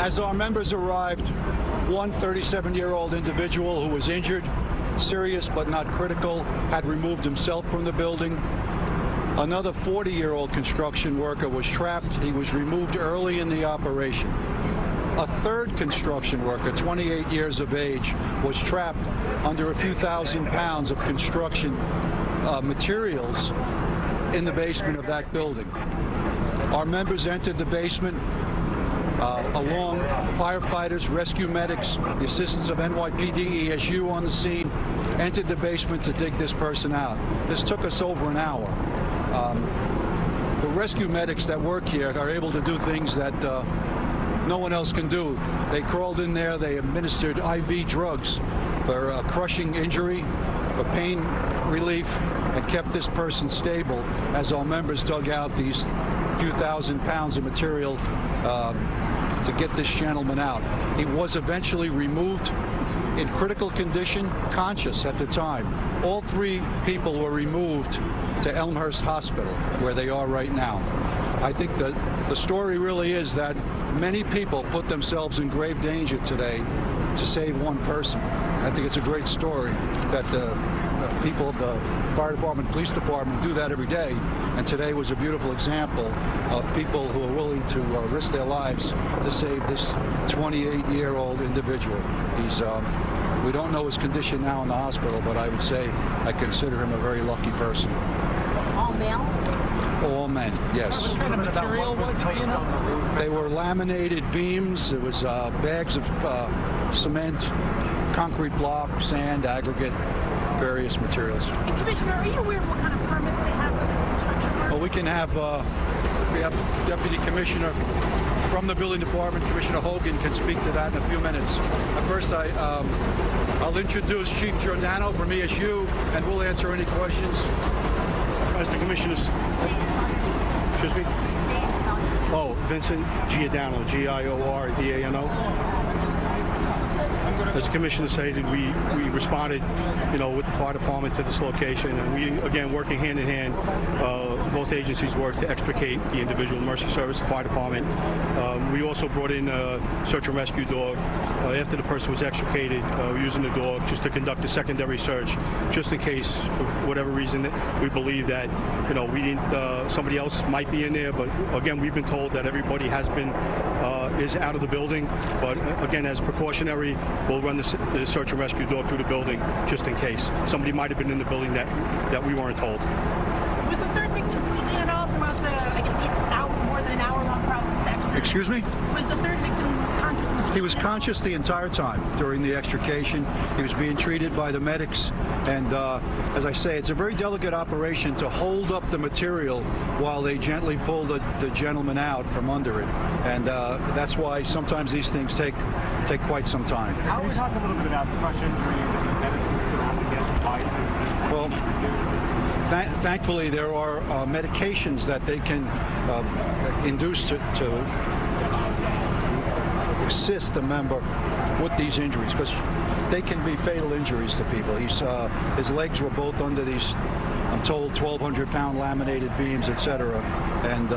As our members arrived, one 37-year-old individual who was injured, serious but not critical, had removed himself from the building. Another 40-year-old construction worker was trapped. He was removed early in the operation. A third construction worker, 28 years of age, was trapped under a few thousand pounds of construction materials in the basement of that building. Our members entered the basement along firefighters, rescue medics, the assistance of NYPD, ESU on the scene, entered the basement to dig this person out. This took us over an hour. The rescue medics that work here are able to do things that no one else can do. They crawled in there, they administered IV drugs for a crushing injury, for pain relief, and kept this person stable as our members dug out these few thousand pounds of material to get this gentleman out. He was eventually removed in critical condition, conscious at the time. All three people were removed to Elmhurst Hospital, where they are right now. I think that the story really is that many people put themselves in grave danger today to save one person. I think it's a great story that the people of the fire department, police department do that every day. And today was a beautiful example of people who are willing to risk their lives to save this 28-year-old individual. We don't know his condition now in the hospital, but I would say I consider him a very lucky person. All males? All men, yes. What kind of material was it, you know? They were laminated beams. It was bags of cement, concrete block, sand, aggregate, various materials. And Commissioner, are you aware of what kind of permits they have for this construction work? Well, we have Deputy Commissioner from the Building Department, Commissioner Hogan, can speak to that in a few minutes. At first, I'll introduce Chief Giordano from ESU, and we'll answer any questions. As the Commissioners... Excuse me? Oh, Vincent Giordano, Giordano. As the Commissioner stated, we responded, with the fire department to this location, and we, again, working hand in hand, both agencies worked to extricate the individual. Mercy Service, the fire department. We also brought in a search and rescue dog after the person was extricated, using the dog just to conduct a secondary search, just in case, for whatever reason, we believe that, we didn't, somebody else might be in there. But again, we've been told that everybody has been, is out of the building. But again, as precautionary, we'll run the search and rescue dog through the building just in case. Somebody might have been in the building that we weren't told. Was the third victim speaking at all throughout the, more than an hour-long process of extrication? Excuse me? Was the third victim conscious? He was conscious the entire time during the extrication. He was being treated by the medics. And as I say, it's a very delicate operation to hold up the material while they gently pull the gentleman out from under it. And that's why sometimes these things take quite some time. Can you talk a little bit about the crush injuries and the medicines surrounding it? Well, thankfully, there are medications that they can induce to assist the member with these injuries, because they can be fatal injuries to people. His legs were both under these, I'm told, 1,200-pound laminated beams, etc., and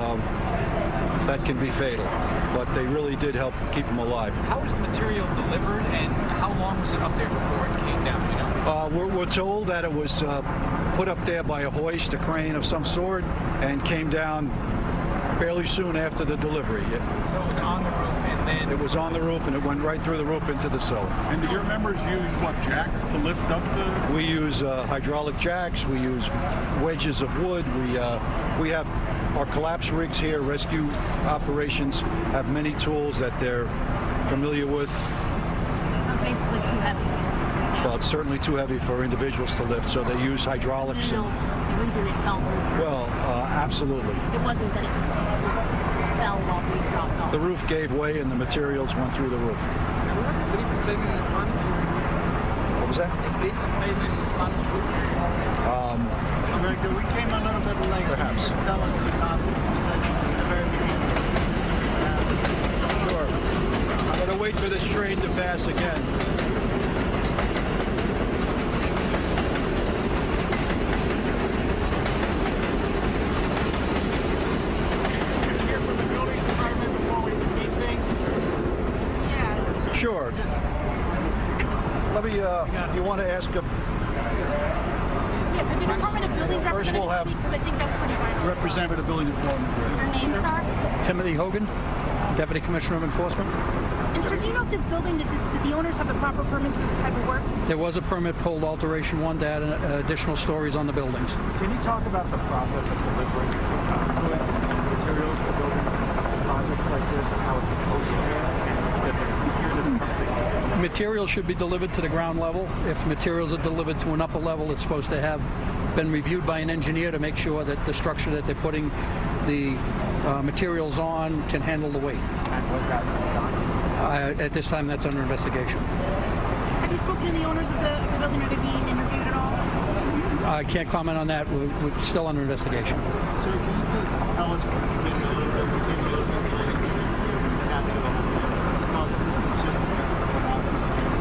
that can be fatal. But they really did help keep him alive. How was the material delivered, and how long was it up there before it came down? We're told that it was put up there by a hoist, a crane of some sort, and came down fairly soon after the delivery. So it was on the roof, and then... It was on the roof, and it went right through the roof into the cellar. And do your members use, jacks to lift up the... We use hydraulic jacks. We use wedges of wood. We have our collapse rigs here. Rescue operations have many tools that they're familiar with. So it's basically too heavy. Well, it's certainly too heavy for individuals to lift, so they use hydraulics. No, the reason it fell through. Well, absolutely. It wasn't that it fell while we dropped off. The roof gave way and the materials went through the roof. What was that? Director, we came a little bit late. Perhaps. Can you just tell us about what you said in the very beginning? Sure. I'm going to wait for this train to pass again. Sure. Let me, you want to ask a... Yeah, the Department of Buildings First we'll have because I think that's pretty vital. Representative of the Building Department. Your name, sir? Timothy Hogan, Deputy Commissioner of Enforcement. And sir, do you know if this building, did the owners have the proper permits for this type of work? There was a permit pulled, alteration 1, to add additional stories on the buildings. Can you talk about the process of delivering goods and materials to buildings and projects like this and how it's supposed to be? And if you hear that something... Materials should be delivered to the ground level. If materials are delivered to an upper level, it's supposed to have been reviewed by an engineer to make sure that the structure that they're putting the materials on can handle the weight. And was that done? At this time, that's under investigation. Have you spoken to the owners of the building? Are they being interviewed at all? I can't comment on that. We're still under investigation. Sir, can you please tell us when you came to look at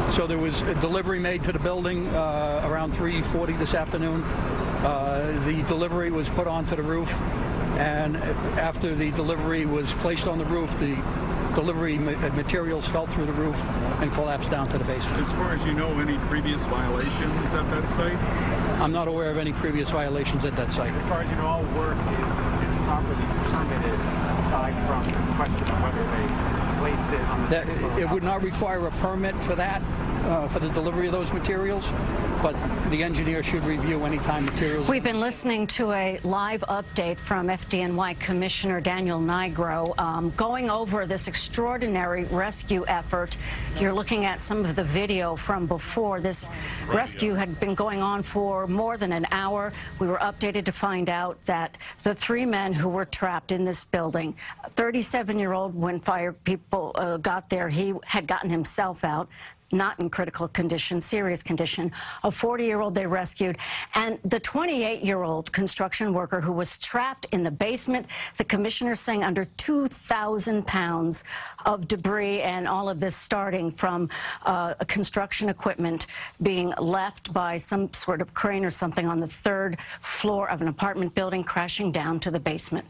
the So there was a delivery made to the building around 3:40 this afternoon. The delivery was put onto the roof, and after the delivery was placed on the roof, the delivery materials fell through the roof and collapsed down to the basement. As far as you know, any previous violations at that site? I'm not aware of any previous violations at that site. As far as you know, all work is properly permitted aside from this question of whether they placed it on the... It would not require a permit for that, for the delivery of those materials, but the engineer should review any time materials... We've been listening to a live update from FDNY Commissioner Daniel Nigro going over this extraordinary rescue effort. You're looking at some of the video from before. This rescue had been going on for more than an hour. We were updated to find out that the 3 men who were trapped in this building, 37-year-old, when fire people got there, he had gotten himself out, not in critical condition, serious condition. A 40-year-old they rescued, and the 28-year-old construction worker who was trapped in the basement. The commissioner saying under 2,000 pounds of debris, and all of this starting from construction equipment being left by some sort of crane or something on the 3rd floor of an apartment building, crashing down to the basement.